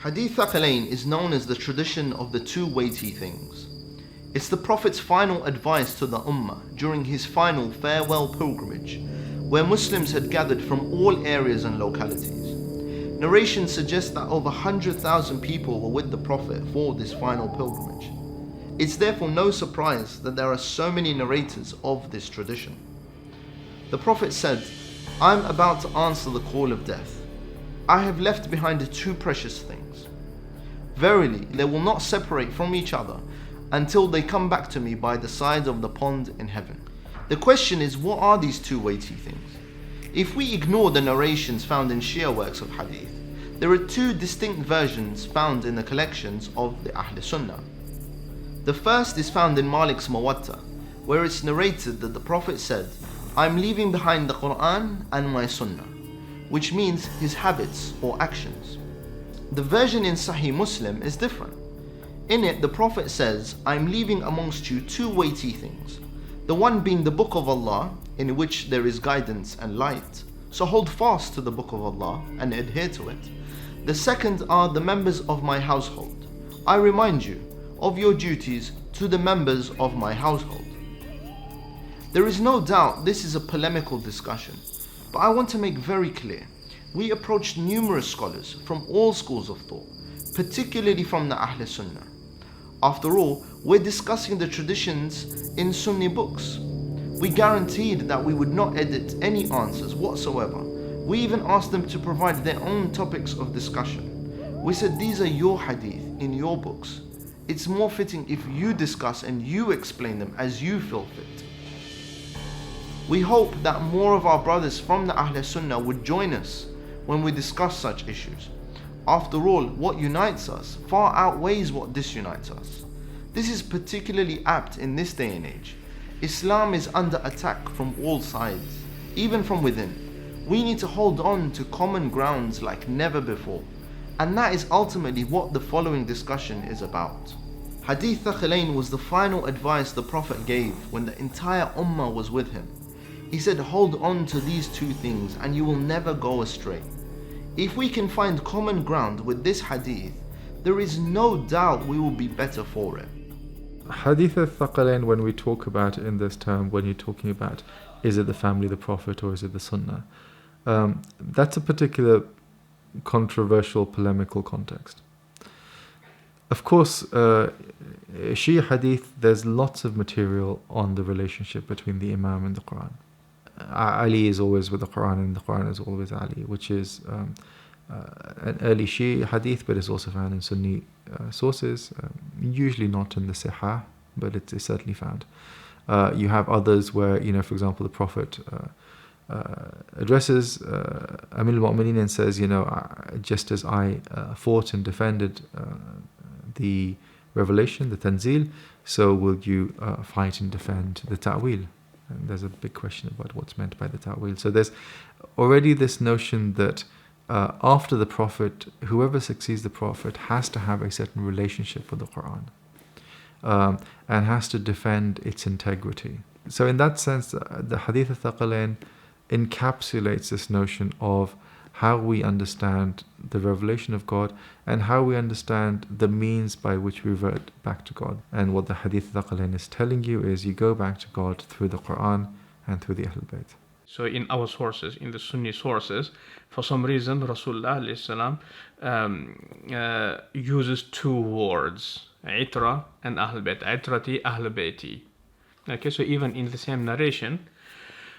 Hadith Al-Thaqalayn is known as the tradition of the two weighty things. It's the Prophet's final advice to the Ummah during his final farewell pilgrimage, where Muslims had gathered from all areas and localities. Narrations suggest that over 100,000 people were with the Prophet for this final pilgrimage. It's therefore no surprise that there are so many narrators of this tradition. The Prophet said, "I'm about to answer the call of death. I have left behind two precious things. Verily, they will not separate from each other until they come back to me by the side of the pond in heaven." The question is, what are these two weighty things? If we ignore the narrations found in Shia works of Hadith, there are two distinct versions found in the collections of the Ahl Sunnah. The first is found in Malik's Muwatta, where it's narrated that the Prophet said, "I'm leaving behind the Quran and my Sunnah," which means his habits or actions. The version in Sahih Muslim is different. In it, the Prophet says, "I'm leaving amongst you two weighty things. The one being the Book of Allah, in which there is guidance and light, so hold fast to the Book of Allah and adhere to it. The second are the members of my household. I remind you of your duties to the members of my household." There is no doubt this is a polemical discussion, but I want to make very clear, we approached numerous scholars from all schools of thought, particularly from the Ahl Sunnah. After all, we're discussing the traditions in Sunni books. We guaranteed that we would not edit any answers whatsoever. We even asked them to provide their own topics of discussion. We said, these are your hadith in your books. It's more fitting if you discuss and you explain them as you feel fit. We hope that more of our brothers from the Ahl Sunnah would join us when we discuss such issues. After all, what unites us far outweighs what disunites us. This is particularly apt in this day and age. Islam is under attack from all sides, even from within. We need to hold on to common grounds like never before. And that is ultimately what the following discussion is about. Hadith Al Thaqalayn was the final advice the Prophet gave when the entire Ummah was with him. He said, hold on to these two things and you will never go astray. If we can find common ground with this hadith, there is no doubt we will be better for it. Hadith Al Thaqalayn, when we talk about it in this term, when you're talking about is it the family of the Prophet or is it the Sunnah, that's a particular controversial polemical context. Of course, Shia hadith, there's lots of material on the relationship between the Imam and the Quran. Ali is always with the Quran and the Quran is always Ali, which is an early Shia hadith, but it's also found in Sunni sources, usually not in the Sihah, but it's certainly found. You have others where, for example, the Prophet addresses Amir al-Mu'mineen and says, just as I fought and defended the revelation, the Tanzil, so will you fight and defend the Ta'wil. And there's a big question about what's meant by the Ta'wil. So there's already this notion that after the Prophet, whoever succeeds the Prophet has to have a certain relationship with the Quran and has to defend its integrity. So in that sense, the Hadith Al Thaqalayn encapsulates this notion of how we understand the revelation of God and how we understand the means by which we revert back to God. And what the Hadith Al Thaqalayn is telling you is you go back to God through the Quran and through the Ahlulbayt. So in our sources, in the Sunni sources, for some reason Rasulullah uses two words, Itra and Ahlulbayt, Itrati, Ahlulbayti. Okay, so even in the same narration,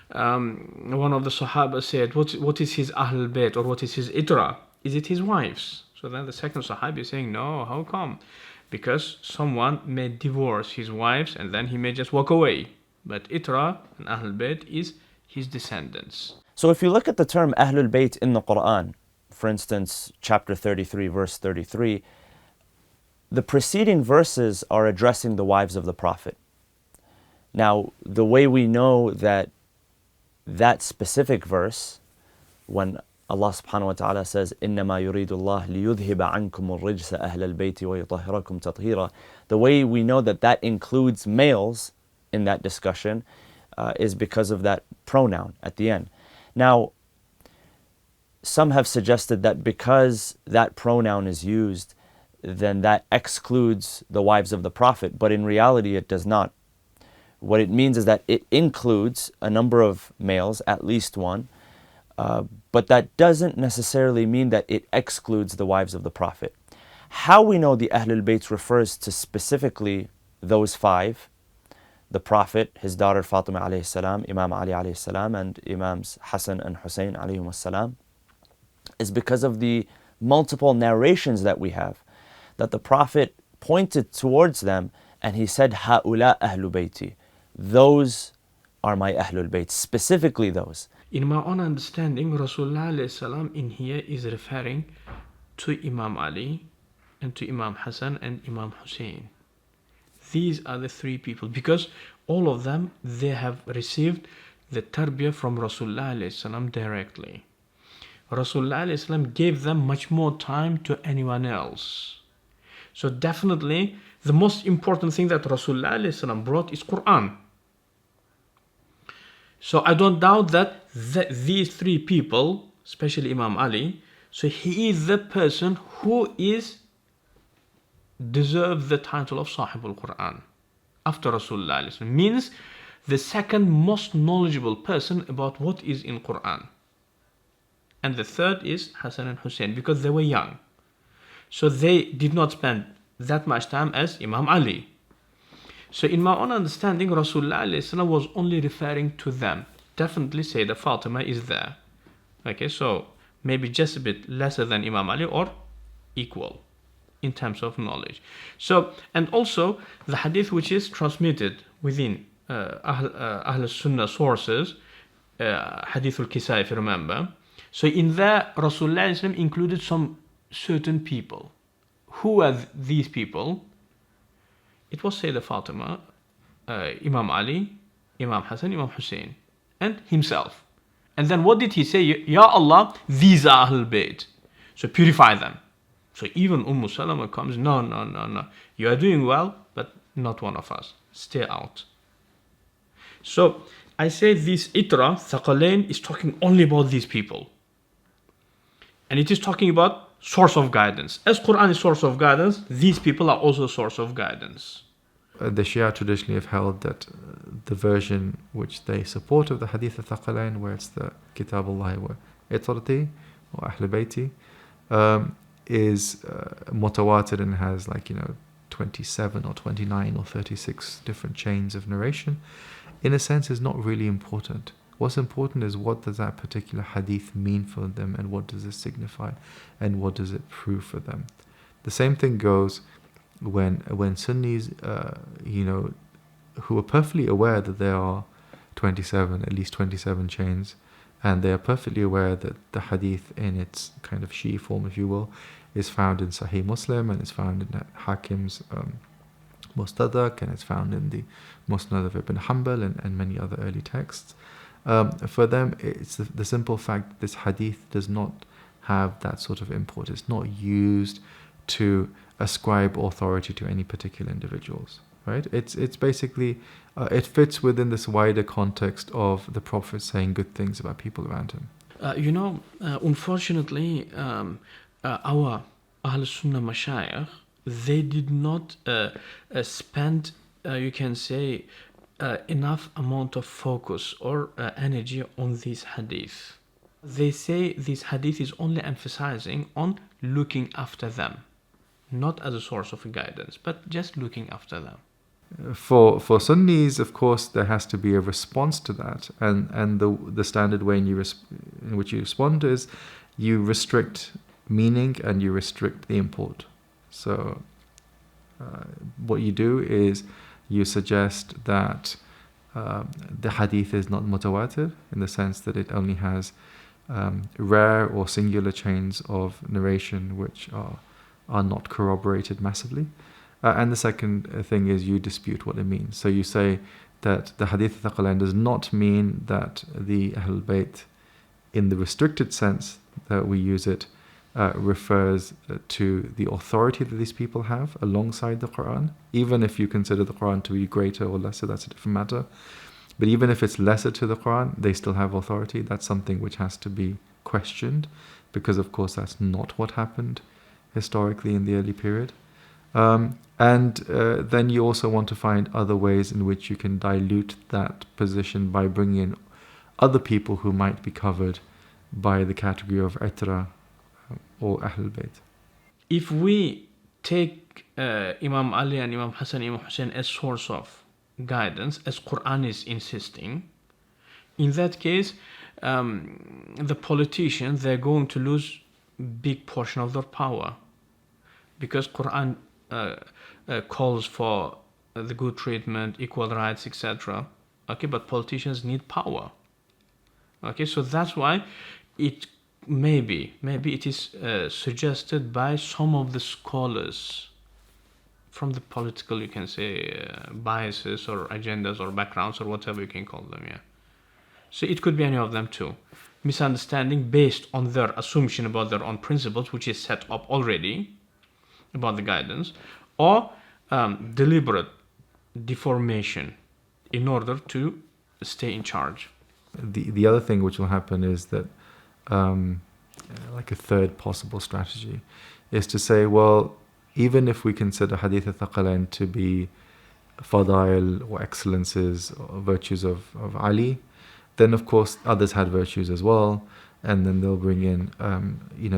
one of the Sahaba said, what is his Ahlul Bayt or what is his Itra? Is it his wives? So then the second Sahabi is saying, no, how come? Because someone may divorce his wives and then he may just walk away. But Itra and Ahlul Bayt is his descendants. So if you look at the term Ahlul Bayt in the Quran, for instance, chapter 33, verse 33, the preceding verses are addressing the wives of the Prophet. Now, the way we know that specific verse, when Allah subhanahu wa ta'ala says, إِنَّمَا يُرِيدُ اللَّهُ لِيُذْهِبَ عَنْكُمُ الرِّجْسَ أَهْلَ الْبَيْتِ وَيُطَهِّرَكُمْ تَطْهِيرًا. The way we know that includes males in that discussion is because of that pronoun at the end. Now, some have suggested that because that pronoun is used, then that excludes the wives of the Prophet, but in reality it does not. What it means is that it includes a number of males, at least one, but that doesn't necessarily mean that it excludes the wives of the Prophet. How we know the Ahlulbayt refers to specifically those five, the Prophet, his daughter Fatima alayhi salam, Imam Ali alayhi salam, and Imams Hassan and Hussein alayhim salam, is because of the multiple narrations that we have, that the Prophet pointed towards them and he said, Ha'ula ahlu bayti. Those are my Ahlul Bayt, specifically those. In my own understanding, Rasulullah alayhi salam in here is referring to Imam Ali and to Imam Hassan and Imam Hussein. These are the three people, because all of them, they have received the tarbiyah from Rasulullah alayhi salam directly. Rasulullah alayhi salam gave them much more time to anyone else. So definitely, the most important thing that Rasulullah alayhi salam brought is Quran. So I don't doubt that these three people, especially Imam Ali, so he is the person who deserves the title of Sahib al-Quran after Rasulullah alayhi salam. Means the second most knowledgeable person about what is in Quran. And the third is Hassan and Hussein, because they were young. So they did not spend that much time as Imam Ali. So in my own understanding, Rasulullah alayhi salam was only referring to them. Definitely Sayyidah Fatima is there. Okay, so maybe just a bit lesser than Imam Ali or equal in terms of knowledge. So, and also the hadith which is transmitted within Ahl Sunnah sources, Hadith Al-Kisai, if you remember. So in there, Rasulullah alayhi salam included some certain people. Who are these people? It was Sayyidah Fatima, Imam Ali, Imam Hassan, Imam Hussein, and himself. And then what did he say? Ya Allah, these are Ahlulbayt. So purify them. So even Salama comes, no. You are doing well, but not one of us. Stay out. So I say this Itra, Thaqalayn, is talking only about these people. And it is talking about source of guidance. As Quran is source of guidance, these people are also source of guidance. The Shia traditionally have held that the version which they support of the Hadith Al Thaqalayn, where it's the Kitab Allah wa Itrati or Ahlulbayti, is mutawatir and has 27 or 29 or 36 different chains of narration. In a sense, is not really important. What's important is what does that particular hadith mean for them, and what does it signify, and what does it prove for them. The same thing goes when Sunnis, who are perfectly aware that there are at least 27 chains, and they are perfectly aware that the hadith in its kind of Shi'i form, if you will, is found in Sahih Muslim, and it's found in Hakim's Mustadrak, and it's found in the Musnad of Ibn Hanbal and many other early texts. For them, it's the simple fact that this hadith does not have that sort of import. It's not used to ascribe authority to any particular individuals, right? It's basically, it fits within this wider context of the Prophet saying good things about people around him. Unfortunately, our Ahl Sunnah Mashayikh, they did not spend, you can say, enough amount of focus or energy on this hadith. They say this hadith is only emphasizing on looking after them, not as a source of guidance, but just looking after them. For Sunnis, of course, there has to be a response to that, and the standard way in which you respond is you restrict meaning and you restrict the import. So what you do is you suggest that the hadith is not mutawatir, in the sense that it only has rare or singular chains of narration which are not corroborated massively. And the second thing is you dispute what it means. So you say that the Hadith Al Thaqalayn does not mean that the Ahlulbayt, in the restricted sense that we use it, refers to the authority that these people have alongside the Quran. Even if you consider the Quran to be greater or lesser, that's a different matter. But even if it's lesser to the Quran, they still have authority. That's something which has to be questioned, because of course that's not what happened historically in the early period. Then you also want to find other ways in which you can dilute that position by bringing in other people who might be covered by the category of itra or Ahlulbayt. If we take Imam Ali and Imam Hassan, Imam Hussein as source of guidance, as Quran is insisting, in that case, the politicians, they're going to lose big portion of their power, because Quran calls for the good treatment, equal rights, etc. Okay, but politicians need power. Okay, so that's why it maybe it is suggested by some of the scholars from the political, you can say, biases or agendas or backgrounds or whatever you can call them. Yeah. So it could be any of them too. Misunderstanding based on their assumption about their own principles, which is set up already about the guidance, or deliberate deformation in order to stay in charge. The other thing which will happen is that, like a third possible strategy, is to say, well, even if we consider Hadith Al Thaqalayn to be fadail or excellences or virtues of Ali, then of course others had virtues as well, and then they'll bring in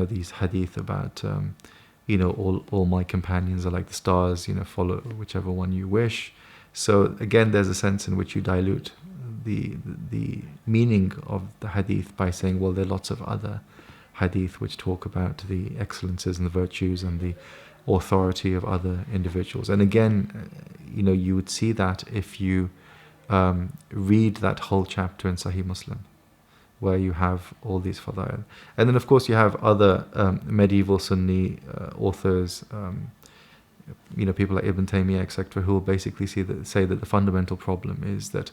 these hadith about all my companions are like the stars, follow whichever one you wish. So again, there's a sense in which you dilute the meaning of the hadith by saying, well, there are lots of other hadith which talk about the excellences and the virtues and the authority of other individuals. And again, you would see that if you read that whole chapter in Sahih Muslim, where you have all these fadail. And then of course you have other medieval Sunni authors, people like Ibn Taymiyyah, etc., who will basically say that the fundamental problem is that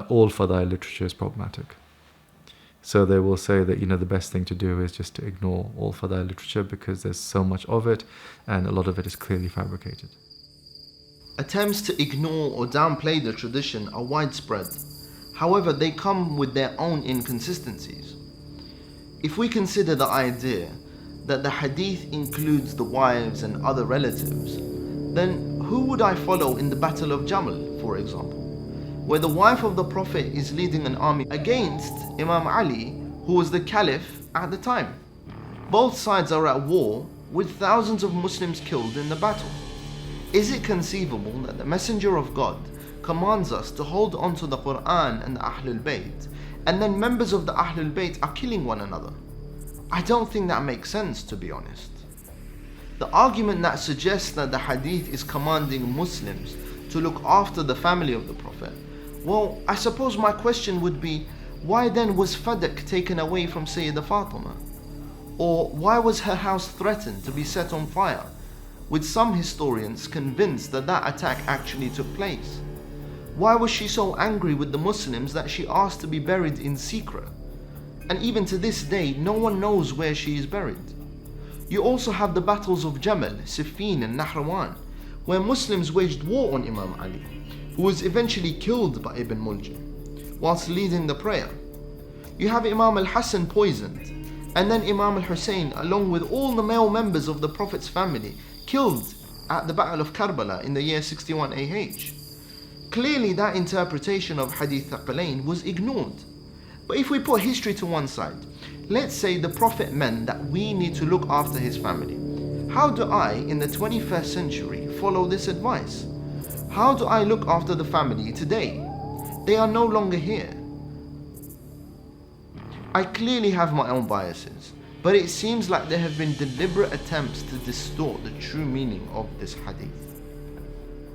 all fadail literature is problematic. So they will say that the best thing to do is just to ignore all fadail literature, because there's so much of it and a lot of it is clearly fabricated. Attempts to ignore or downplay the tradition are widespread. However, they come with their own inconsistencies. If we consider the idea that the hadith includes the wives and other relatives, then who would I follow in the Battle of Jamal, for example, where the wife of the Prophet is leading an army against Imam Ali, who was the Caliph at the time? Both sides are at war with thousands of Muslims killed in the battle. Is it conceivable that the Messenger of God commands us to hold on to the Quran and the Ahlulbayt, and then members of the Ahlulbayt are killing one another? I don't think that makes sense, to be honest. The argument that suggests that the hadith is commanding Muslims to look after the family of the Prophet, well, I suppose my question would be, why then was Fadak taken away from Sayyidah Fatima? Or why was her house threatened to be set on fire, with some historians convinced that that attack actually took place? Why was she so angry with the Muslims that she asked to be buried in secret? And even to this day, no one knows where she is buried. You also have the battles of Jamal, Siffin and Nahrawan, where Muslims waged war on Imam Ali, who was eventually killed by Ibn Muljam whilst leading the prayer. You have Imam al-Hassan poisoned, and then Imam al-Hussein, along with all the male members of the Prophet's family, killed at the Battle of Karbala in the year 61 AH. Clearly that interpretation of Hadith Al-Thaqalayn was ignored. But if we put history to one side, let's say the Prophet meant that we need to look after his family. How do I, in the 21st century, follow this advice? How do I look after the family today? They are no longer here. I clearly have my own biases, but it seems like there have been deliberate attempts to distort the true meaning of this hadith.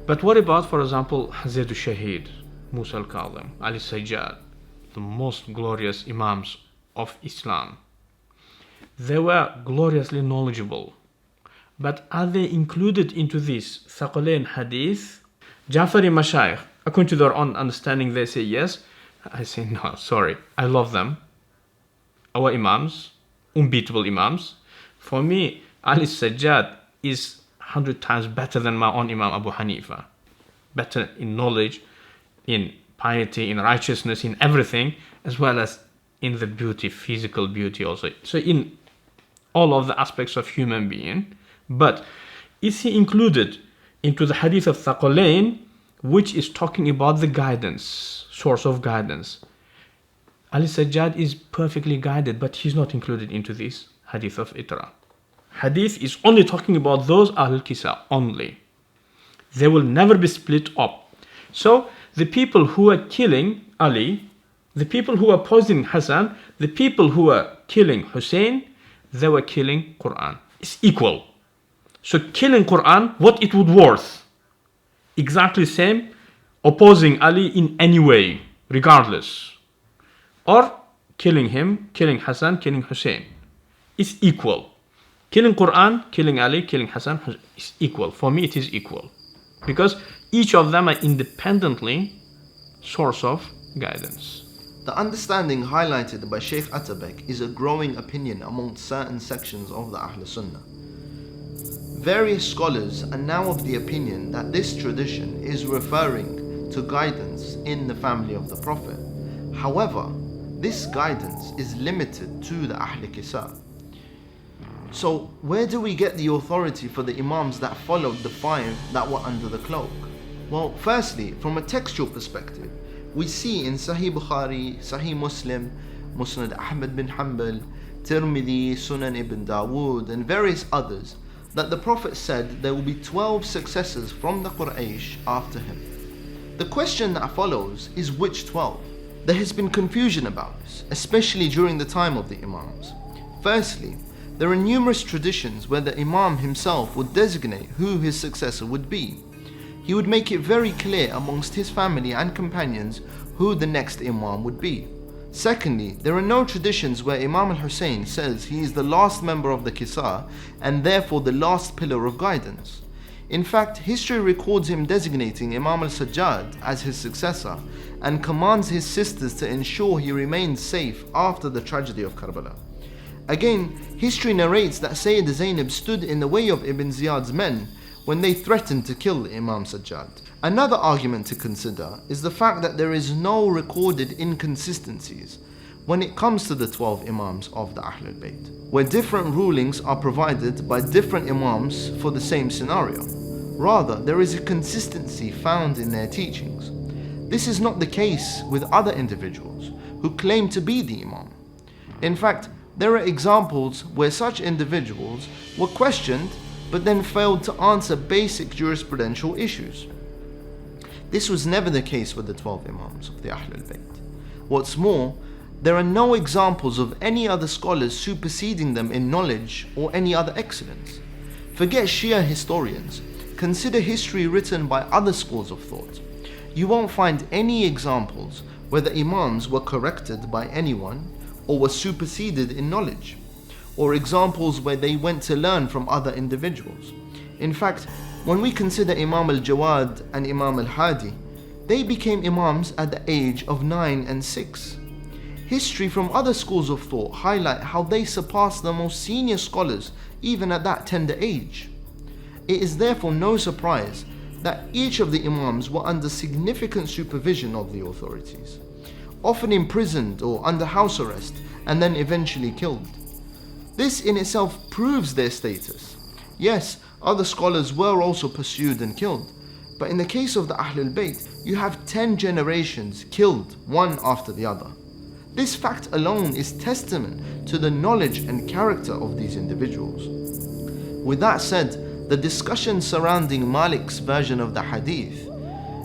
But what about, for example, Zayd al-Shahid, Musa al-Kadhim, Ali Sajjad, the most glorious Imams of Islam? They were gloriously knowledgeable. But are they included into this Thaqalayn hadith? Jafari Mashayikh, according to their own understanding, they say yes. I say no, sorry. I love them. Our Imams, unbeatable Imams. For me, Ali Sajjad is 100 times better than my own Imam Abu Hanifa. Better in knowledge, in piety, in righteousness, in everything, as well as in the beauty, physical beauty also. So in all of the aspects of human being. But is he included into the Hadith Al Thaqalayn, which is talking about the guidance, source of guidance? Ali Sajjad is perfectly guided, but he's not included into this Hadith of Itra. Hadith is only talking about those Ahlul Kisa only. They will never be split up. So the people who are killing Ali, the people who are poisoning Hassan, the people who are killing Hussein, they were killing Quran. It's equal. So killing Quran, what it would worth? Exactly same, opposing Ali in any way, regardless. Or killing him, killing Hassan, killing Hussein. It's equal. Killing Quran, killing Ali, killing Hassan is equal. For me, it is equal. Because each of them are independently source of guidance. The understanding highlighted by Sheikh Atabek is a growing opinion among certain sections of the Ahl Sunnah. Various scholars are now of the opinion that this tradition is referring to guidance in the family of the Prophet. However, this guidance is limited to the Ahl Kisa. So where do we get the authority for the Imams that followed the 5 that were under the cloak? Well, firstly, from a textual perspective, we see in Sahih Bukhari, Sahih Muslim, Musnad Ahmad bin Hanbal, Tirmidhi, Sunan ibn Dawood, and various others, that the Prophet said there will be 12 successors from the Quraysh after him. The question that follows is which 12? There has been confusion about this, especially during the time of the Imams. Firstly, there are numerous traditions where the Imam himself would designate who his successor would be. He would make it very clear amongst his family and companions who the next Imam would be. Secondly, there are no traditions where Imam al-Hussein says he is the last member of the Kisa and therefore the last pillar of guidance. In fact, history records him designating Imam al-Sajjad as his successor and commands his sisters to ensure he remains safe after the tragedy of Karbala. Again, history narrates that Sayyida Zainab stood in the way of Ibn Ziyad's men when they threatened to kill Imam Sajjad. Another argument to consider is the fact that there is no recorded inconsistencies when it comes to the 12 Imams of the Ahlulbayt, where different rulings are provided by different Imams for the same scenario. Rather, there is a consistency found in their teachings. This is not the case with other individuals who claim to be the Imam. In fact, there are examples where such individuals were questioned but then failed to answer basic jurisprudential issues. This was never the case with the 12 Imams of the Ahlulbayt. What's more, there are no examples of any other scholars superseding them in knowledge or any other excellence. Forget Shia historians, consider history written by other schools of thought. You won't find any examples where the Imams were corrected by anyone or were superseded in knowledge, or examples where they went to learn from other individuals. In fact, when we consider Imam al-Jawad and Imam al-Hadi, they became Imams at the age of 9 and 6. History from other schools of thought highlight how they surpassed the most senior scholars even at that tender age. It is therefore no surprise that each of the Imams were under significant supervision of the authorities, often imprisoned or under house arrest and then eventually killed. This in itself proves their status. Yes, other scholars were also pursued and killed, but in the case of the Ahlul Bayt, you have 10 generations killed one after the other. This fact alone is testament to the knowledge and character of these individuals. With that said, the discussion surrounding Malik's version of the hadith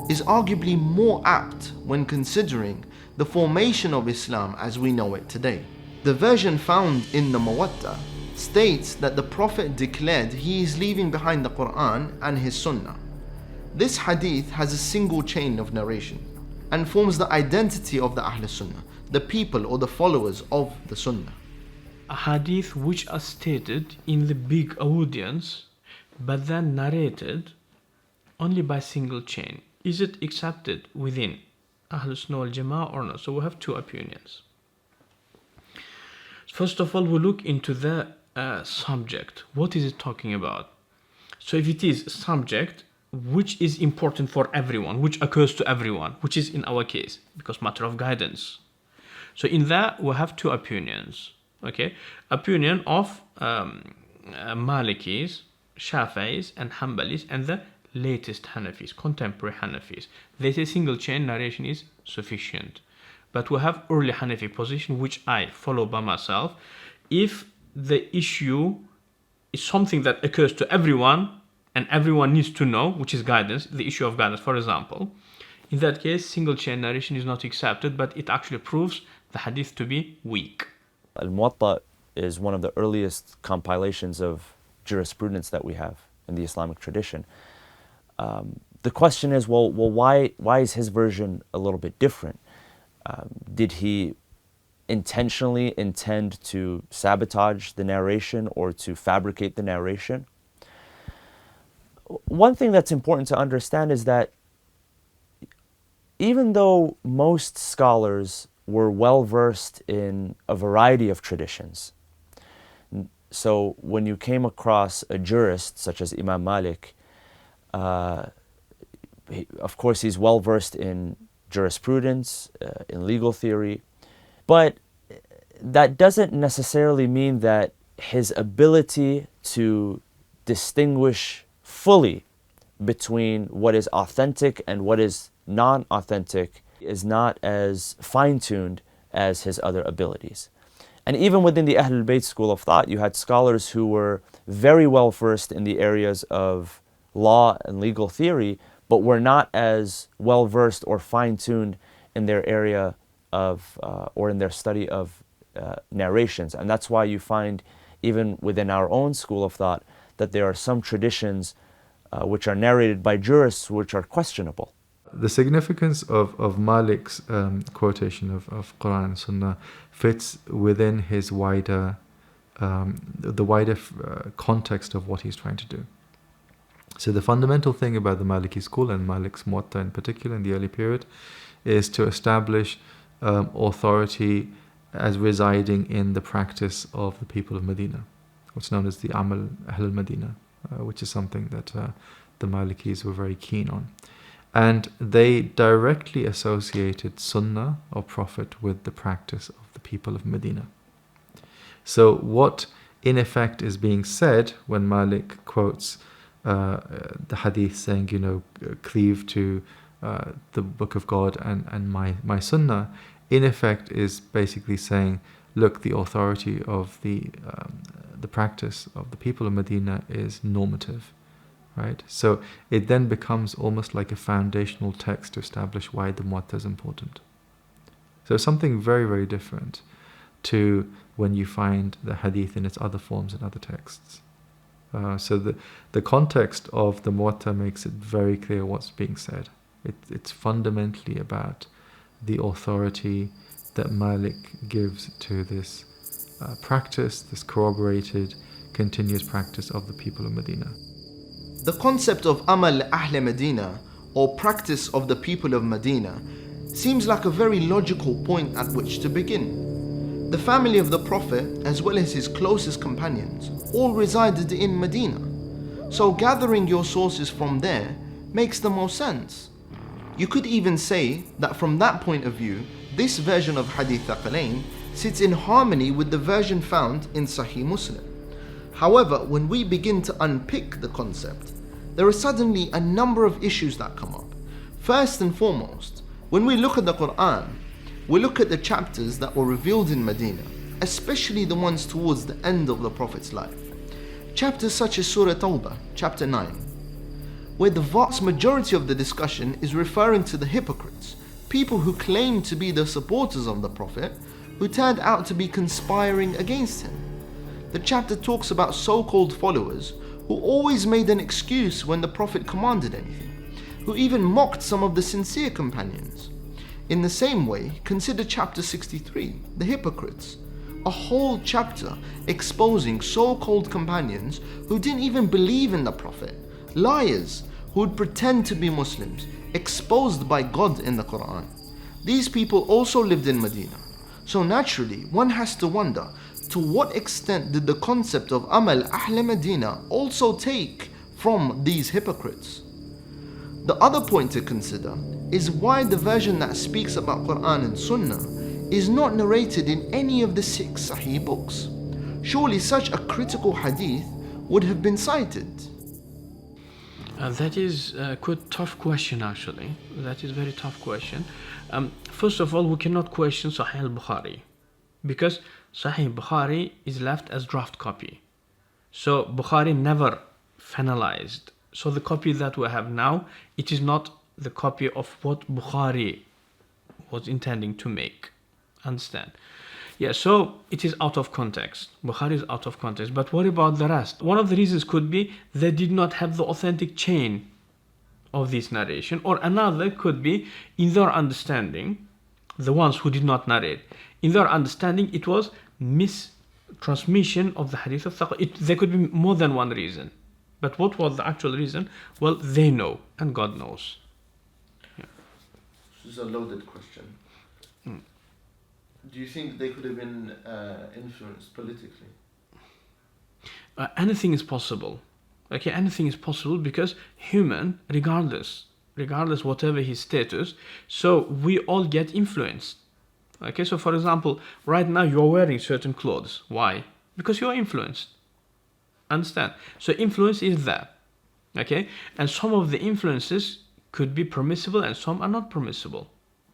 is arguably more apt when considering the formation of Islam as we know it today. The version found in the Muwatta states that the Prophet declared he is leaving behind the Quran and his Sunnah. This hadith has a single chain of narration and forms the identity of the Ahl Sunnah, the people or the followers of the Sunnah. A hadith which are stated in the big audience but then narrated only by single chain. Is it accepted within Ahl Sunnah wal Jama'ah or not? So we have two opinions. First of all, we look into the subject. What is it talking about? So if it is subject which is important for everyone, which occurs to everyone, which is in our case, because matter of guidance. So in that we have two opinions. Okay, opinion of Malikis, Shafi'is, and Hanbalis, and the latest Hanafis, contemporary Hanafis. They say single chain narration is sufficient. But we have early Hanafi position, which I follow by myself. If the issue is something that occurs to everyone and everyone needs to know, which is guidance, the issue of guidance, for example, in that case, single chain narration is not accepted, but it actually proves the hadith to be weak. Al-Muwatta is one of the earliest compilations of jurisprudence that we have in the Islamic tradition. The question is, well, why is his version a little bit different? Did he intentionally intend to sabotage the narration or to fabricate the narration? One thing that's important to understand is that even though most scholars were well versed in a variety of traditions, so when you came across a jurist such as Imam Malik, of course he's well versed in jurisprudence, in legal theory, but that doesn't necessarily mean that his ability to distinguish fully between what is authentic and what is non-authentic is not as fine-tuned as his other abilities. And even within the Ahlulbayt school of thought, you had scholars who were very well versed in the areas of law and legal theory, but were not as well versed or fine-tuned in their area of, or in their study of narrations. And that's why you find, even within our own school of thought, that there are some traditions which are narrated by jurists which are questionable. The significance of Malik's quotation of Quran and Sunnah fits within his wider, the wider context of what he's trying to do. So the fundamental thing about the Maliki school, and Malik's Muwatta in particular in the early period, is to establish authority as residing in the practice of the people of Medina, what's known as the Amal Ahlul Medina, which is something that the Malikis were very keen on. And they directly associated Sunnah or Prophet with the practice of the people of Medina. So what in effect is being said when Malik quotes the hadith saying, cleave to the book of God and my Sunnah, in effect is basically saying, look, the authority of the practice of the people of Medina is normative. Right? So it then becomes almost like a foundational text to establish why the Muwatta is important. So something very, very different to when you find the hadith in its other forms in other texts. So the context of the Muwatta makes it very clear what's being said. It's fundamentally about the authority that Malik gives to this practice, this corroborated, continuous practice of the people of Medina. The concept of Amal Ahl Medina, or practice of the people of Medina, seems like a very logical point at which to begin. The family of the Prophet, as well as his closest companions, all resided in Medina. So gathering your sources from there makes the most sense. You could even say that from that point of view, this version of Hadith Al Thaqalayn sits in harmony with the version found in Sahih Muslim. However, when we begin to unpick the concept, there are suddenly a number of issues that come up. First and foremost, when we look at the Quran, we look at the chapters that were revealed in Medina, especially the ones towards the end of the Prophet's life. Chapters such as Surah Tawbah, chapter 9, where the vast majority of the discussion is referring to the hypocrites, people who claim to be the supporters of the Prophet, who turned out to be conspiring against him. The chapter talks about so-called followers who always made an excuse when the Prophet commanded anything, who even mocked some of the sincere companions. In the same way, consider chapter 63, the hypocrites, a whole chapter exposing so-called companions who didn't even believe in the Prophet, liars who would pretend to be Muslims, exposed by God in the Quran. These people also lived in Medina. So naturally, one has to wonder, to what extent did the concept of Amal Ahl Medina also take from these hypocrites? The other point to consider is why the version that speaks about Quran and Sunnah is not narrated in any of the 6 Sahih books. Surely such a critical hadith would have been cited. That is a quite tough question, actually. That is a very tough question. First of all, we cannot question Sahih al-Bukhari, because Sahih Bukhari is left as draft copy. So Bukhari never finalized. So the copy that we have now, it is not the copy of what Bukhari was intending to make. Understand? Yeah, so it is out of context. Bukhari is out of context. But what about the rest? One of the reasons could be they did not have the authentic chain of this narration, or another could be in their understanding, the ones who did not narrate, in their understanding it was mistransmission of the Hadith Al Thaqalayn. There could be more than one reason. But what was the actual reason? Well, they know, and God knows. Yeah. This is a loaded question. Do you think they could have been influenced politically? Anything is possible. Okay, anything is possible, because human, regardless whatever his status, so we all get influenced. Okay, so for example, right now you are wearing certain clothes. Why? Because you are influenced. Understand? So influence is there. Okay, and some of the influences could be permissible and some are not permissible.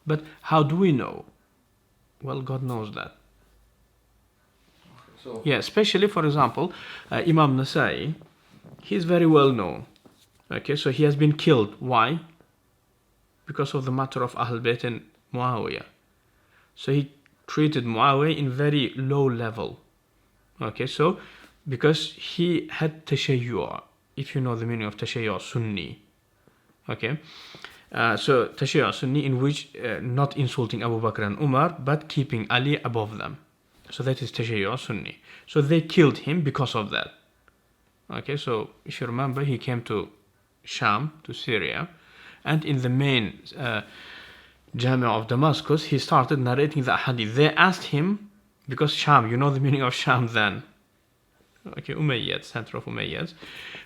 But how do we know? Well, God knows that. So, yeah, especially for example, Imam Nasai, he is very well known. Okay, so he has been killed. Why? Because of the matter of Ahlulbayt and Muawiyah. So he treated Muawiyah in very low level. Okay, so because he had tashayyu', if you know the meaning of tashayyu' Sunni. Okay, so tashayyu' Sunni, in which not insulting Abu Bakr and Umar, but keeping Ali above them. So that is tashayyu' Sunni. So they killed him because of that. Okay, so if you remember, he came to Sham, to Syria, and in the main Jami' of Damascus, he started narrating the hadith. They asked him, because Sham, you know the meaning of Sham then, okay, Umayyad, center of Umayyads,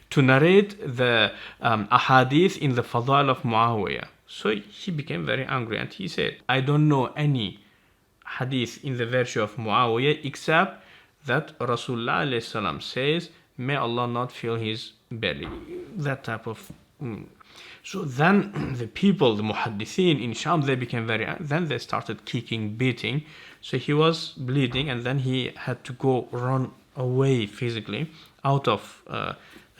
to narrate the ahadith in the fadail of Muawiyah. So he became very angry and he said, I don't know any hadith in the virtue of Muawiyah except that Rasulullah alayhi salam says, may Allah not fill his belly. That type of... So then the people, the muhaddithin in Sham, they became very... Then they started kicking, beating. So he was bleeding and then he had to go run away physically out of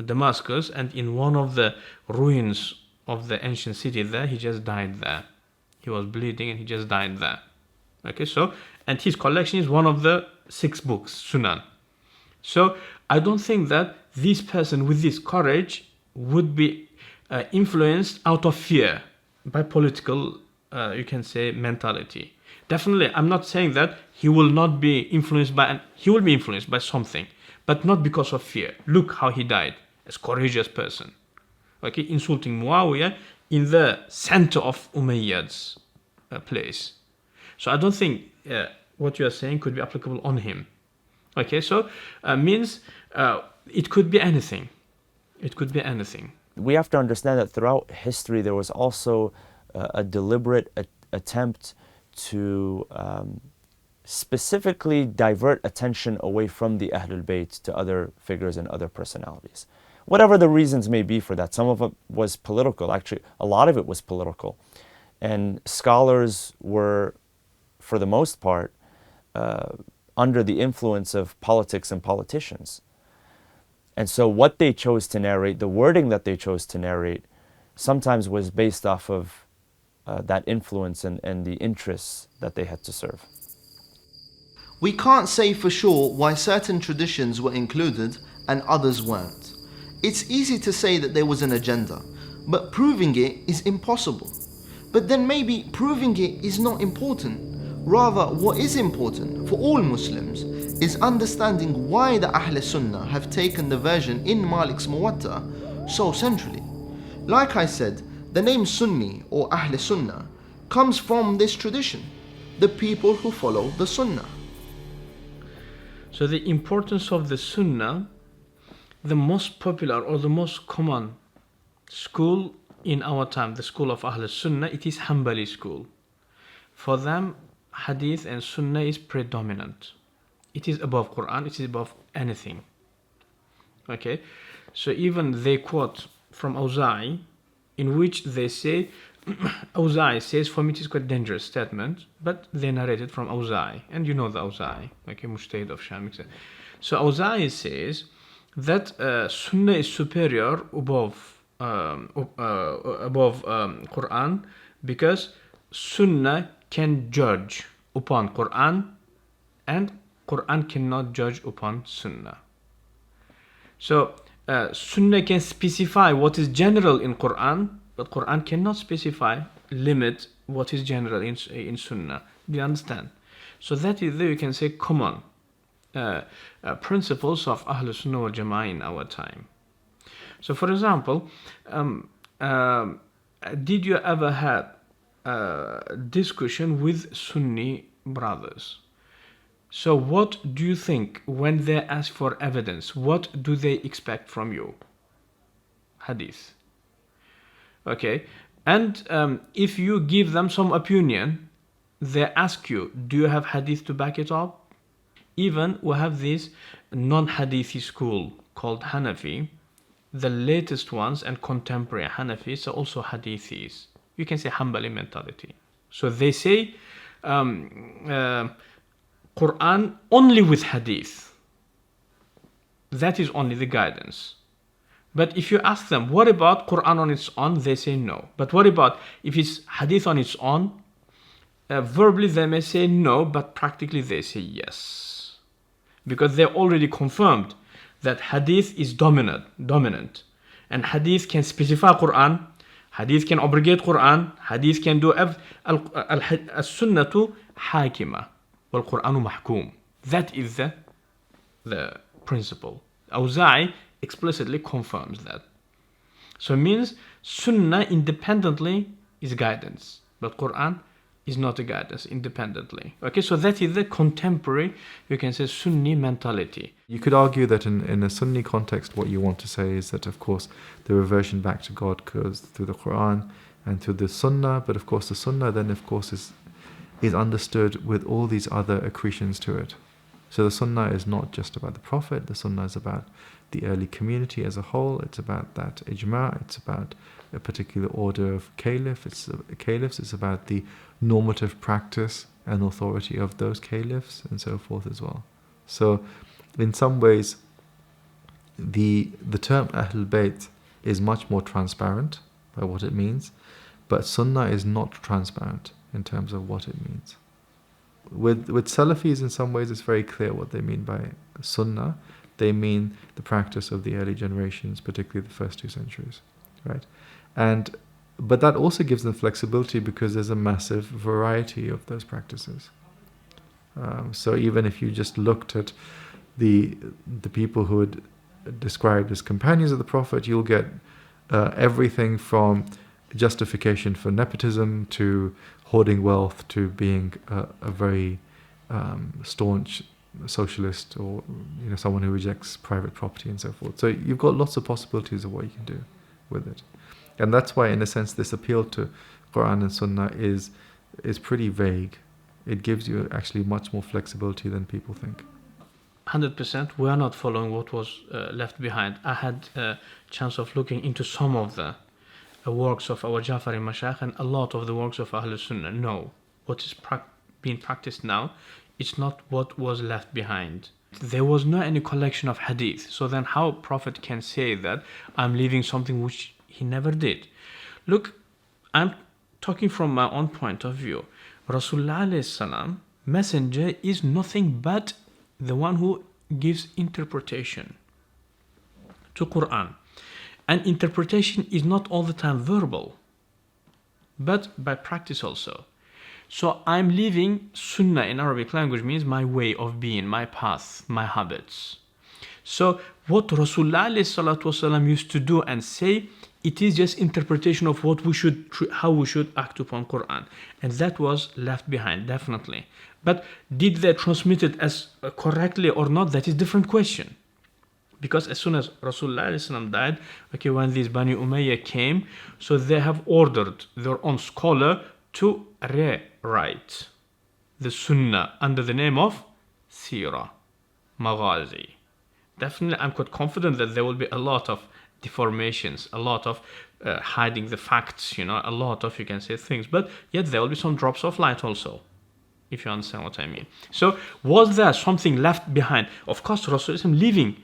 Damascus, and in one of the ruins of the ancient city there, he just died there. He was bleeding and he just died there. Okay, so, and his collection is one of the 6 books, Sunnah. So I don't think that this person with this courage would be influenced out of fear by political, you can say, mentality. Definitely, I'm not saying that he will not be influenced by, and he will be influenced by something, but not because of fear. Look how he died, as a courageous person. Okay, insulting Muawiyah in the center of Umayyad's place. So I don't think what you are saying could be applicable on him. Okay, so means it could be anything. It could be anything. We have to understand that throughout history there was also a deliberate attempt to specifically divert attention away from the Ahlulbayt to other figures and other personalities. Whatever the reasons may be for that. Some of it was political. Actually, a lot of it was political. And scholars were, for the most part, under the influence of politics and politicians. And so what they chose to narrate, the wording that they chose to narrate, sometimes was based off of that influence and the interests that they had to serve. We can't say for sure why certain traditions were included and others weren't. It's easy to say that there was an agenda, but proving it is impossible. But then maybe proving it is not important. Rather, what is important for all Muslims is understanding why the Ahl Sunnah have taken the version in Malik's Muwatta so centrally. Like I said, the name Sunni or Ahl Sunnah comes from this tradition, the people who follow the Sunnah. So the importance of the Sunnah, the most popular or the most common school in our time, the school of Ahl Sunnah, it is Hanbali school. For them, Hadith and Sunnah is predominant. It is above Quran, it is above anything. Okay, so even they quote from Awza'i, in which they say, Awza'i says, for me it is quite dangerous statement, but they narrate it from Awza'i, and you know the Awza'i, okay, Mujtahid of Sham, etc. So Awza'i says that Sunnah is superior above Quran, because Sunnah can judge upon Quran and Quran cannot judge upon Sunnah. So Sunnah can specify what is general in Quran, but Quran cannot specify, limit what is general in Sunnah. Do you understand? So that is, you can say, common principles of Ahlul Sunnah wal Jama'ah in our time. So for example, did you ever have a discussion with Sunni brothers? So what do you think when they ask for evidence? What do they expect from you? Hadith. Okay. And if you give them some opinion, they ask you, do you have hadith to back it up? Even we have this non-hadithi school called Hanafi. The latest ones and contemporary Hanafis are also hadithis. You can say Hanbali mentality. So they say Quran only with hadith. That is only the guidance. But if you ask them, what about Quran on its own? They say no. But what about if it's hadith on its own? Verbally they may say no, but practically they say yes. Because they already confirmed that hadith is dominant. And hadith can specify Quran, hadith can abrogate Quran, hadith can do as-sunnatu hakima. وَالْقُرْآنُ مَحْكُومٌ. That is the principle. Awza'i explicitly confirms that. So it means Sunnah independently is guidance, but Quran is not a guidance independently. Okay, so that is the contemporary, you can say, Sunni mentality. You could argue that in a Sunni context, what you want to say is that, of course, the reversion back to God goes through the Quran and through the Sunnah, but of course the Sunnah then, of course, is understood with all these other accretions to it. So the Sunnah is not just about the Prophet, the Sunnah is about the early community as a whole, it's about that ijma', it's about a particular order of caliphs, it's about the normative practice and authority of those caliphs and so forth as well. So in some ways, the term Ahlulbayt is much more transparent by what it means, but Sunnah is not transparent in terms of what it means. With Salafis, in some ways, it's very clear what they mean by Sunnah. They mean the practice of the early generations, particularly the first 2 centuries, right? But that also gives them flexibility because there's a massive variety of those practices. So even if you just looked at the people who would described as companions of the Prophet, you'll get everything from justification for nepotism to hoarding wealth to being a very staunch socialist, or someone who rejects private property and so forth. So you've got lots of possibilities of what you can do with it, and that's why, in a sense, this appeal to Quran and Sunnah is pretty vague. It gives you actually much more flexibility than people think. 100%. We are not following what was left behind. I had a chance of looking into some of the works of our Jafari Mashayikh and a lot of the works of Ahlul Sunnah. No, what is being practiced now, it's not what was left behind. There was no any collection of hadith. So then how Prophet can say that I'm leaving something which he never did? Look, I'm talking from my own point of view. Rasulullah alayhi salam, messenger, is nothing but the one who gives interpretation to Quran. And interpretation is not all the time verbal, but by practice also. So I'm living Sunnah in Arabic language means my way of being, my path, my habits. So what Rasulullah used to do and say, it is just interpretation of what we should, how we should act upon Quran. And that was left behind, definitely. But did they transmit it as correctly or not? That is a different question. Because as soon as Rasulullah died, when these Bani Umayyah came, so they have ordered their own scholar to rewrite the Sunnah under the name of Sirah, Maghazi. Definitely, I'm quite confident that there will be a lot of deformations, a lot of hiding the facts, a lot of, you can say, things, but yet there will be some drops of light also, if you understand what I mean. So, was there something left behind? Of course, Rasulullah living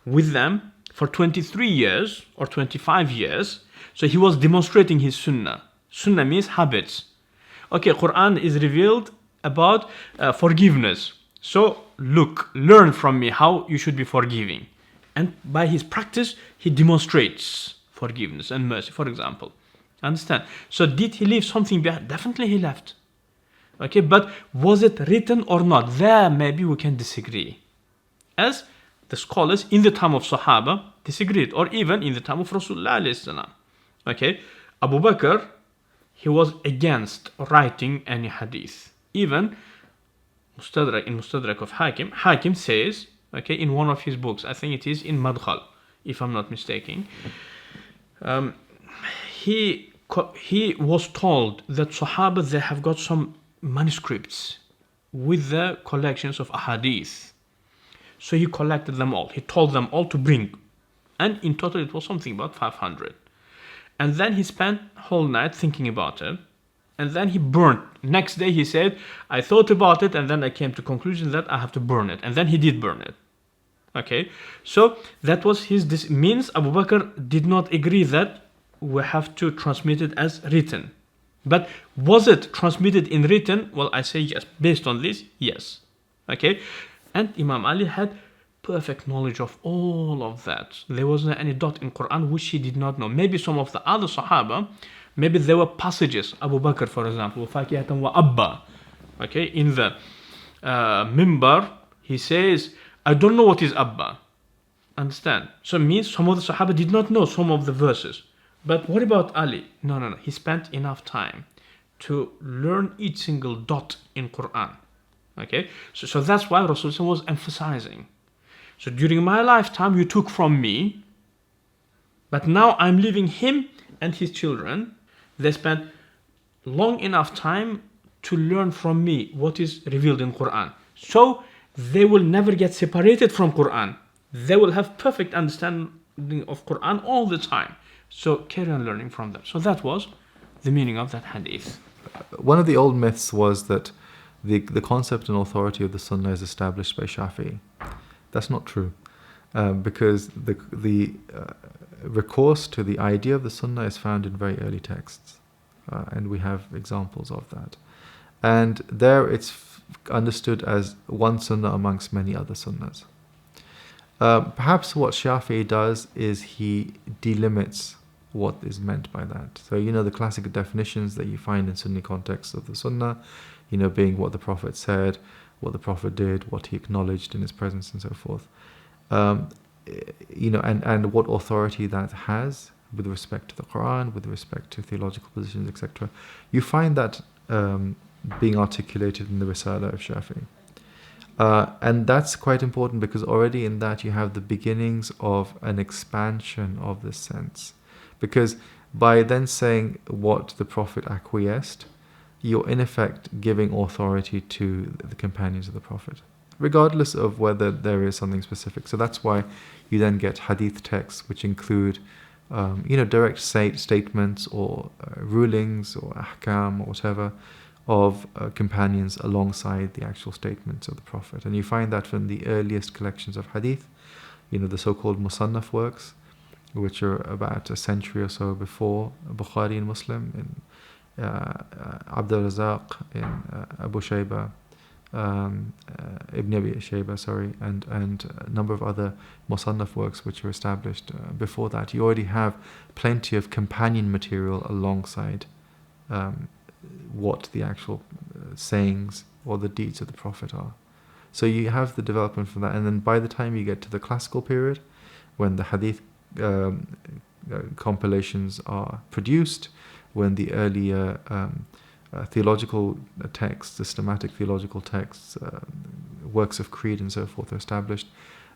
with them for 23 years or 25 years, so he was demonstrating his Sunnah. Sunnah means habits. Okay, Quran is revealed about forgiveness. So, look, learn from me how you should be forgiving. And by his practice, he demonstrates forgiveness and mercy, for example. Understand? So did he leave something behind? Definitely he left. Okay, but was it written or not? There maybe we can disagree. As the scholars in the time of Sahaba disagreed, or even in the time of Rasulullah. Okay, Abu Bakr, he was against writing any hadith. Even in Mustadrak of Hakim says, okay, in one of his books, I think it is in Madkhal, if I'm not mistaken, he was told that Sahaba, they have got some manuscripts with the collections of ahadith. So he collected them all. He told them all to bring. And in total it was something about 500. And then he spent whole night thinking about it. And then he burned. Next day he said, I thought about it and then I came to conclusion that I have to burn it. And then he did burn it. Okay, so that was this means Abu Bakr did not agree that we have to transmit it as written. But was it transmitted in written? Well, I say yes. Based on this, yes. Okay, and Imam Ali had perfect knowledge of all of that. There wasn't any dot in Quran which he did not know. Maybe some of the other Sahaba, maybe there were passages. Abu Bakr, for example, فَاكِهَةً وَأَبَّا. Okay, in the Mimbar, he says, I don't know what is Abba. Understand? So it means some of the Sahaba did not know some of the verses. But what about Ali? No. He spent enough time to learn each single dot in Quran. Okay? So that's why Rasulullah was emphasizing. So during my lifetime, you took from me, but now I'm leaving him and his children. They spent long enough time to learn from me what is revealed in Quran. So they will never get separated from Quran. They will have perfect understanding of Quran all the time. So carry on learning from them. So that was the meaning of that hadith. One of the old myths was that the concept and authority of the Sunnah is established by Shafi'i. That's not true, because the recourse to the idea of the Sunnah is found in very early texts, and we have examples of that. And there it's understood as one Sunnah amongst many other Sunnahs. Perhaps what Shafi'i does is he delimits what is meant by that. So the classic definitions that you find in Sunni contexts of the Sunnah, being what the Prophet said, what the Prophet did, what he acknowledged in his presence and so forth. And what authority that has with respect to the Quran, with respect to theological positions, etc. You find that being articulated in the Risala of Shafi'i. And that's quite important because already in that you have the beginnings of an expansion of this sense. Because by then saying what the Prophet acquiesced, you're in effect giving authority to the companions of the Prophet, regardless of whether there is something specific. So that's why you then get hadith texts which include direct statements or rulings or ahkam or whatever of companions alongside the actual statements of the Prophet. And you find that from the earliest collections of hadith, the so-called Musannaf works, which are about a century or so before Bukhari and Muslim, in Abd al-Razaq, in Abu Shayba, Ibn Abi Shayba, and a number of other Musannaf works which were established before that. You already have plenty of companion material alongside what the actual sayings or the deeds of the Prophet are. So you have the development from that, and then by the time you get to the classical period, when the hadith compilations are produced, when the earlier theological texts, systematic theological texts, works of creed and so forth are established,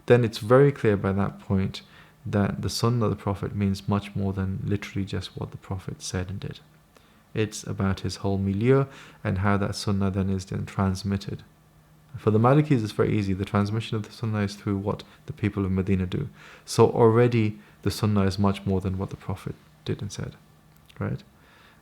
then it's very clear by that point that the Sunnah of the Prophet means much more than literally just what the Prophet said and did. It's about his whole milieu and how that sunnah then is then transmitted. For the Malikis, it's very easy. The transmission of the sunnah is through what the people of Medina do. So already the sunnah is much more than what the Prophet did and said, right?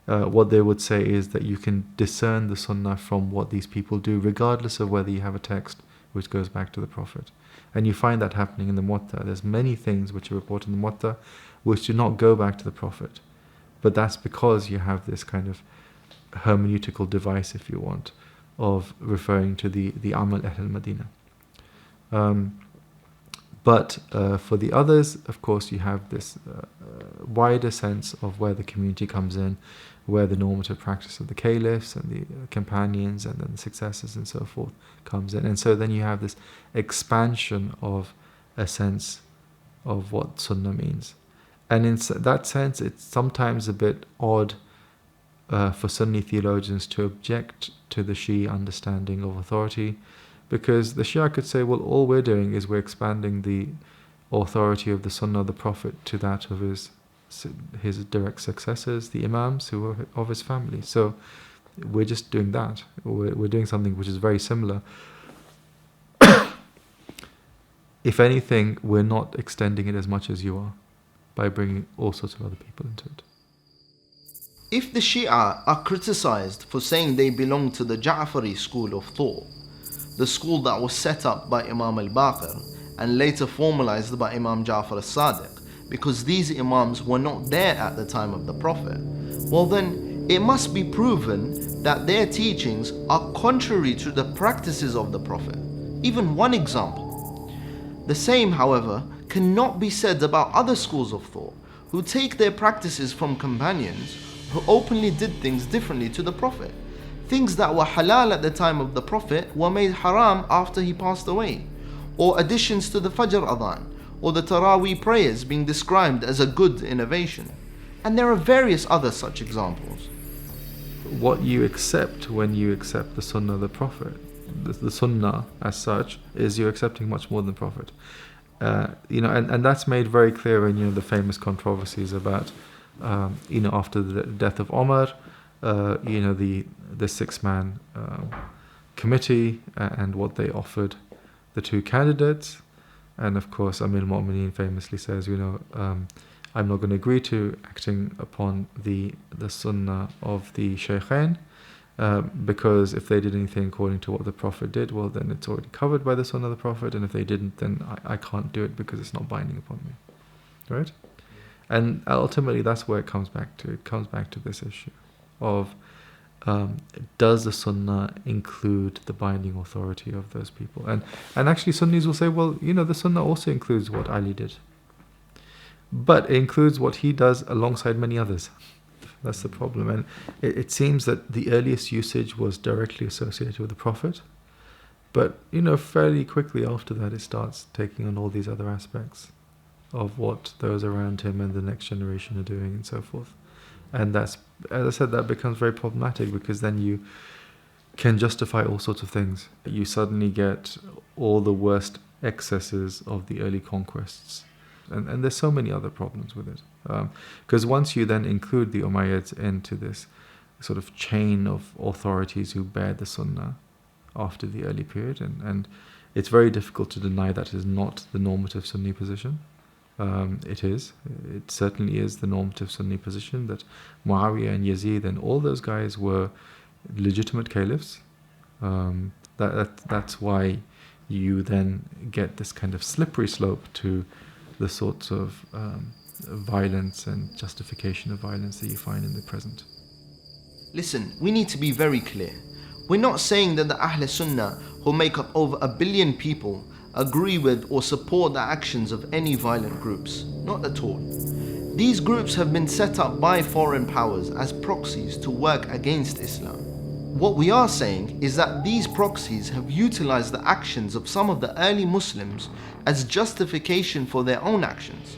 What they would say is that you can discern the sunnah from what these people do, regardless of whether you have a text which goes back to the Prophet. And you find that happening in the Muwatta. There's many things which are reported in the Muwatta which do not go back to the Prophet. But that's because you have this kind of hermeneutical device, if you want, of referring to the Amal Ahl al-Madinah. But for the others, of course, you have this wider sense of where the community comes in, where the normative practice of the caliphs and the companions and then the successors and so forth comes in. And so then you have this expansion of a sense of what Sunnah means. And in that sense, it's sometimes a bit odd for Sunni theologians to object to the Shia understanding of authority, because the Shia could say, well, all we're doing is we're expanding the authority of the Sunnah of the Prophet to that of his direct successors, the Imams who were of his family. So we're just doing that. We're doing something which is very similar. If anything, we're not extending it as much as you are by bringing all sorts of other people into it. If the Shia are criticized for saying they belong to the Ja'fari school of thought, the school that was set up by Imam al-Baqir and later formalized by Imam Ja'far al-Sadiq, because these Imams were not there at the time of the Prophet, well then it must be proven that their teachings are contrary to the practices of the Prophet. Even one example. The same, however, cannot be said about other schools of thought who take their practices from companions who openly did things differently to the Prophet. Things that were halal at the time of the Prophet were made haram after he passed away, or additions to the Fajr Adhan, or the Taraweeh prayers being described as a good innovation. And there are various other such examples. What you accept when you accept the Sunnah of the Prophet, the Sunnah as such, is you're accepting much more than the Prophet. And that's made very clear in the famous controversies about after the death of Omar, the 6-man committee and what they offered the two candidates. And of course, Amir al-Mu'mineen famously says, I'm not going to agree to acting upon the Sunnah of the Shaykhain, because if they did anything according to what the Prophet did, well then it's already covered by the Sunnah of the Prophet, and if they didn't, then I can't do it because it's not binding upon me. Right? And ultimately that's where it comes back to. It comes back to this issue of does the Sunnah include the binding authority of those people? And actually Sunnis will say, well, the Sunnah also includes what Ali did, but it includes what he does alongside many others. That's the problem. And it seems that the earliest usage was directly associated with the Prophet, but fairly quickly after that it starts taking on all these other aspects of what those around him and the next generation are doing and so forth. And that's, as I said, that becomes very problematic, because then you can justify all sorts of things. You suddenly get all the worst excesses of the early conquests. And there's so many other problems with it. Because once you then include the Umayyads into this sort of chain of authorities who bear the Sunnah after the early period, and it's very difficult to deny that is not the normative Sunni position. It certainly is the normative Sunni position that Muawiyah and Yazid and all those guys were legitimate caliphs. That's why you then get this kind of slippery slope to the sorts of violence and justification of violence that you find in the present. Listen, we need to be very clear. We're not saying that the Ahl Sunnah, who make up over 1 billion people, agree with or support the actions of any violent groups. Not at all. These groups have been set up by foreign powers as proxies to work against Islam. What we are saying is that these proxies have utilized the actions of some of the early Muslims as justification for their own actions.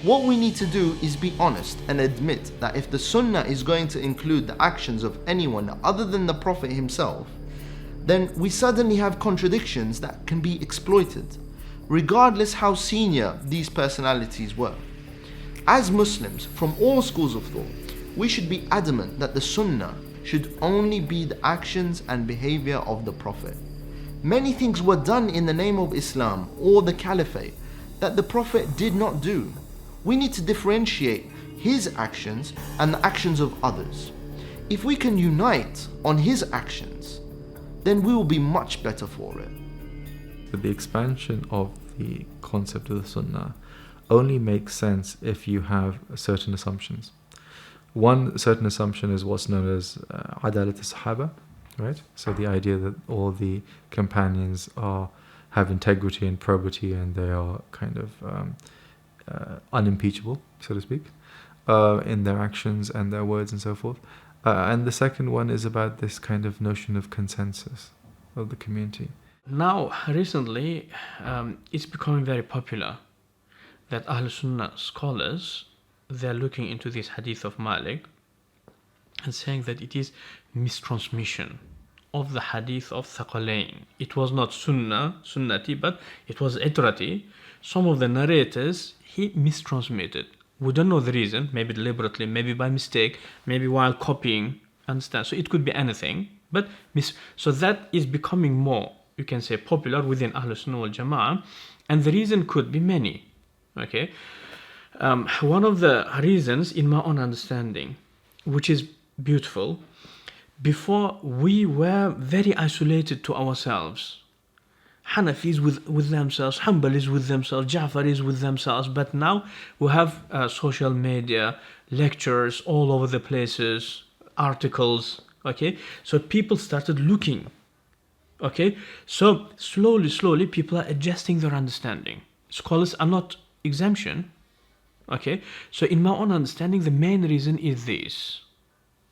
What we need to do is be honest and admit that if the Sunnah is going to include the actions of anyone other than the Prophet himself, then we suddenly have contradictions that can be exploited, regardless how senior these personalities were. As Muslims from all schools of thought, we should be adamant that the Sunnah should only be the actions and behavior of the Prophet. Many things were done in the name of Islam or the Caliphate that the Prophet did not do. We need to differentiate his actions and the actions of others. If we can unite on his actions, then we will be much better for it. The expansion of the concept of the Sunnah only makes sense if you have certain assumptions. One certain assumption is what's known as Adalat al-Sahaba, right? So the idea that all the companions have integrity and probity, and they are kind of unimpeachable, so to speak, in their actions and their words and so forth. And the second one is about this kind of notion of consensus of the community. Now, recently, it's becoming very popular that Ahl Sunnah scholars, they're looking into this hadith of Malik and saying that it is mistransmission of the Hadith of Thaqalayn. It was not Sunnati, but it was Itrati. Some of the narrators, he mistransmitted. We don't know the reason, maybe deliberately, maybe by mistake, maybe while copying, understand? So it could be anything, but so that is becoming more, you can say, popular within Ahl Sunnah wal Jama'ah, and the reason could be many. Okay, one of the reasons, in my own understanding, which is beautiful, before we were very isolated to ourselves. Hanafis with themselves, Hanbalis with themselves, Ja'faris with themselves, but now we have social media, lectures all over the places, articles, okay? So people started looking, okay? So slowly people are adjusting their understanding. Scholars are not exemption, okay? So in my own understanding, the main reason is this,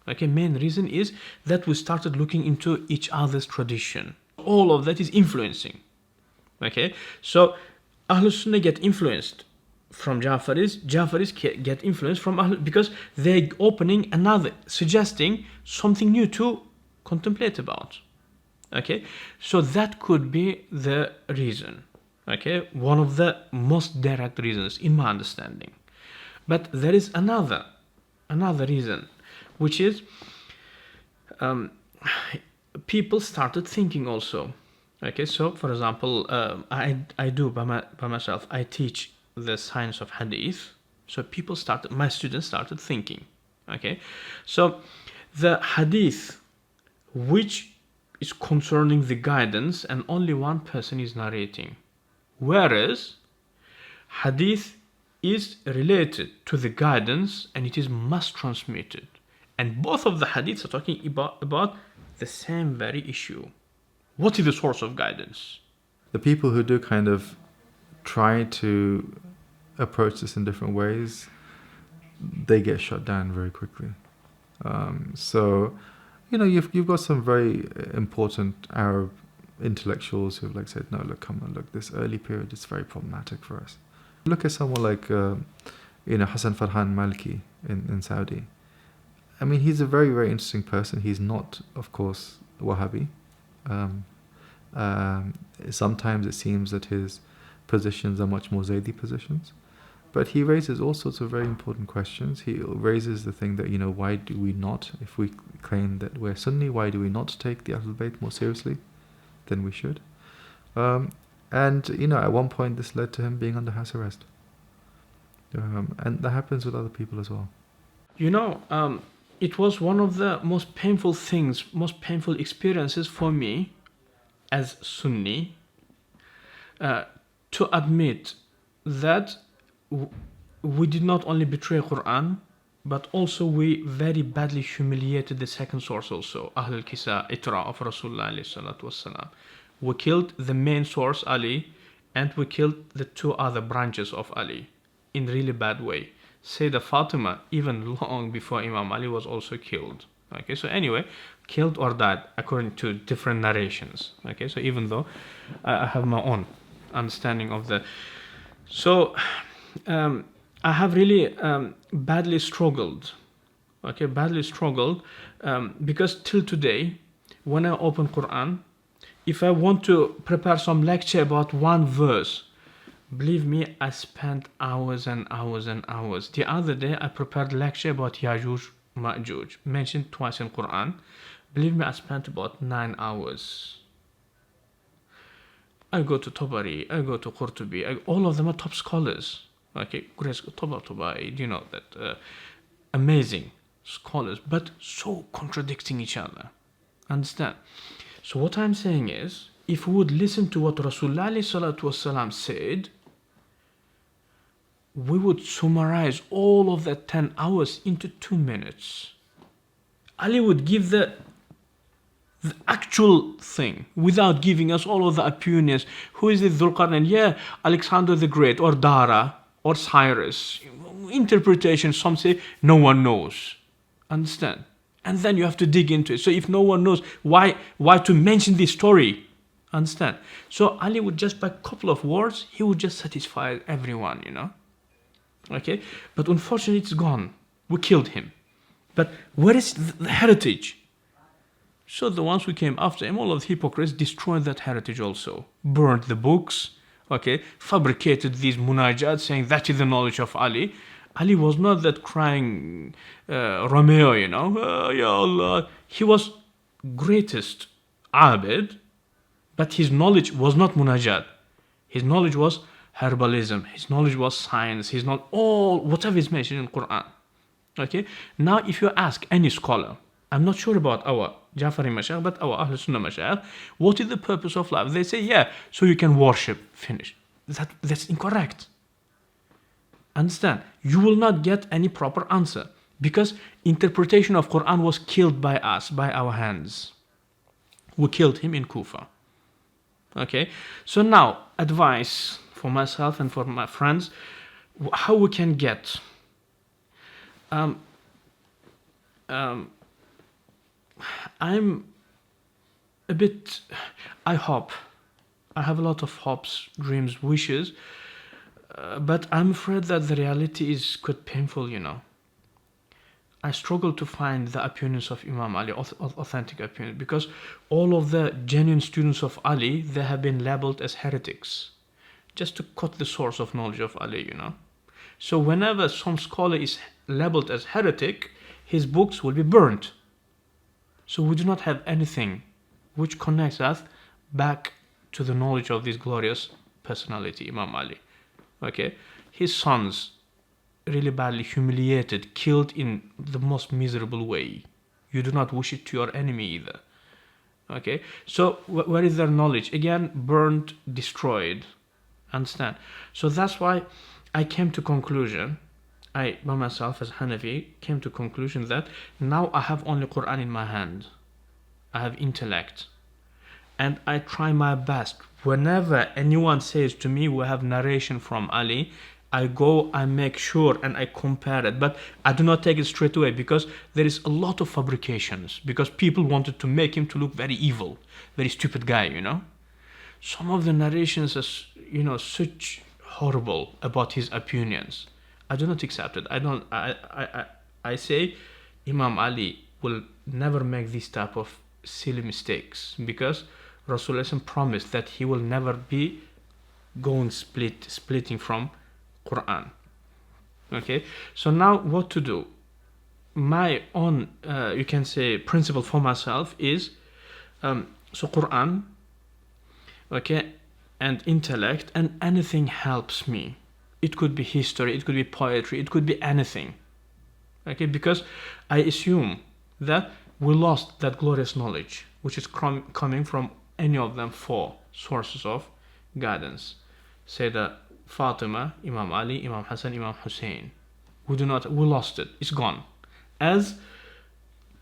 okay? Main reason is that we started looking into each other's tradition. All of that is influencing, okay? So Ahl Sunnah get influenced from Ja'faris get influenced from Ahl, because they're opening another, suggesting something new to contemplate about, okay? So that could be the reason, okay? One of the most direct reasons in my understanding. But there is another reason, which is people started thinking also, okay? So for example, I do by myself, I teach the science of hadith. So my students started thinking, okay? So the hadith which is concerning the guidance, and only one person is narrating, whereas hadith is related to the guidance and it is mass transmitted, and both of the hadiths are talking about the same very issue. What is the source of guidance? The people who do kind of try to approach this in different ways, they get shut down very quickly. So, you know, you've got some very important Arab intellectuals who've like said, no, look, come on, look, this early period is very problematic for us. Look at someone like, Hassan Farhan Malki in Saudi. I mean, he's a very, very interesting person. He's not, of course, Wahhabi. Sometimes it seems that his positions are much more Zaydi positions. But he raises all sorts of very important questions. He raises the thing that, why do we not, if we claim that we're Sunni, why do we not take the Ahlulbayt more seriously than we should? And, at one point this led to him being under house arrest. And that happens with other people as well. It was one of the most painful experiences for me as Sunni to admit that we did not only betray Quran, but also we very badly humiliated the second source also, Ahl al-Kisa, Itra of Rasulullah alayhi salatu wassalam. We killed the main source, Ali, and we killed the two other branches of Ali in really bad way. Sayyidah Fatima, even long before Imam Ali, was also killed. Okay, so anyway, killed or died according to different narrations. Okay, so even though I have my own understanding of the... So, I have really badly struggled. Okay, because till today, when I open Quran, if I want to prepare some lecture about one verse, believe me, I spent hours and hours and hours. The other day, I prepared a lecture about Yajuj Ma'juj, mentioned twice in Quran. Believe me, I spent about 9 hours. I go to Tabari, I go to Qurtubi, all of them are top scholars. Okay, Tabari, you know that amazing scholars, but so contradicting each other. Understand? So what I'm saying is, if we would listen to what Rasulullah said, we would summarize all of that 10 hours into 2 minutes. Ali would give the actual thing without giving us all of the opinions. Who is it? Dhul-Qarnayn? Yeah, Alexander the Great, or Dara, or Cyrus. Interpretation, some say no one knows. Understand? And then you have to dig into it. So if no one knows, why to mention this story? Understand? So Ali would just, by a couple of words, he would just satisfy everyone, you know. Okay? But unfortunately, it's gone. We killed him. But where is the heritage? So the ones who came after him, all of the hypocrites, destroyed that heritage also. Burned the books, okay? Fabricated these munajat, saying that is the knowledge of Ali. Ali was not that crying Romeo, you know. Oh, Ya Allah. He was greatest abid, but his knowledge was not munajat. His knowledge was herbalism. His knowledge was science. His knowledge, whatever is mentioned in Quran. Okay? Now, if you ask any scholar, I'm not sure about our Jafari Mashayikh, but our Ahl Sunnah Mashayikh, what is the purpose of life? They say, yeah, so you can worship. Finish. That's incorrect. Understand? You will not get any proper answer because interpretation of Quran was killed by us, by our hands. We killed him in Kufa. Okay? So now, advice for myself and for my friends, how we can get I'm a bit, I hope, I have a lot of hopes, dreams, wishes, but I'm afraid that the reality is quite painful, you know. I struggle to find the opinions of Imam Ali, authentic opinions, because all of the genuine students of Ali, they have been labeled as heretics, just to cut the source of knowledge of Ali, you know. So whenever some scholar is labeled as heretic, his books will be burnt. So we do not have anything which connects us back to the knowledge of this glorious personality, Imam Ali. Okay? His sons, really badly humiliated, killed in the most miserable way. You do not wish it to your enemy either. Okay? So where is their knowledge? Again, burned, destroyed. Understand? So that's why I came to conclusion, I, by myself as Hanafi, came to conclusion that now I have only Quran in my hand. I have intellect. And I try my best. Whenever anyone says to me, we have narration from Ali, I go, I make sure, and I compare it. But I do not take it straight away because there is a lot of fabrications. Because people wanted to make him to look very evil, very stupid guy, you know. Some of the narrations are, you know, such horrible about his opinions. I do not accept it. I say Imam Ali will never make this type of silly mistakes because Rasulullah promised that he will never be going splitting from Quran. Okay, so now what to do? My own, you can say, principle for myself is so Quran, okay, and intellect, and anything helps me. It could be history, it could be poetry, it could be anything. Okay, because I assume that we lost that glorious knowledge, which is coming from any of them 4 sources of guidance. Say that Fatima, Imam Ali, Imam Hassan, Imam Hussein. We lost it. It's gone. As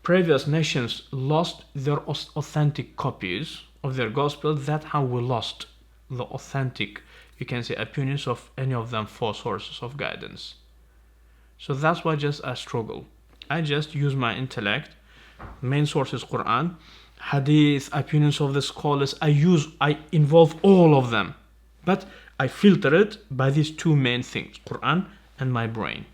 previous nations lost their authentic copies of their gospel, that's how we lost the authentic, you can say, opinions of any of them 4 sources of guidance. So that's why just I struggle. I just use my intellect. Main source is Quran, Hadith, opinions of the scholars. I involve all of them, but I filter it by these 2 main things, Quran and my brain.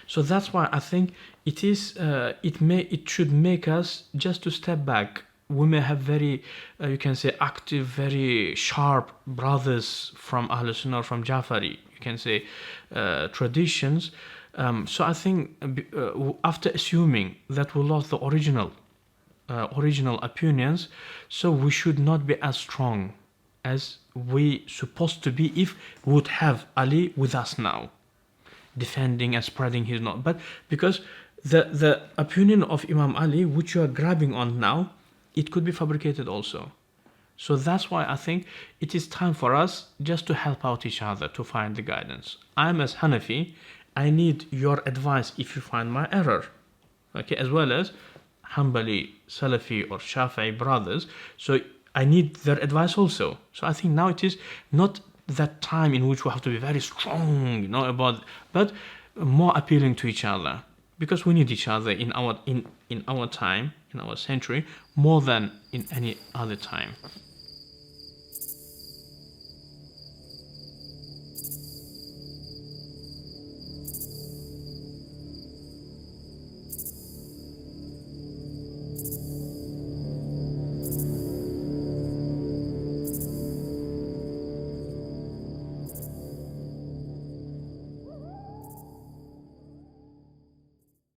So that's why I think it is. It should make us just to step back. We may have very, you can say, active, very sharp brothers from Ahl Sunnah, from Jafari, you can say, traditions. So I think after assuming that we lost the original opinions, so we should not be as strong as we supposed to be if we would have Ali with us now, defending and spreading his knowledge. But because the opinion of Imam Ali, which you are grabbing on now, it could be fabricated also. So that's why I think it is time for us just to help out each other to find the guidance. I'm as Hanafi, I need your advice if you find my error, okay, as well as Hanbali, Salafi or Shafi'i brothers. So I need their advice also. So I think now it is not that time in which we have to be very strong, but more appealing to each other, because we need each other in our time, in our century, more than in any other time.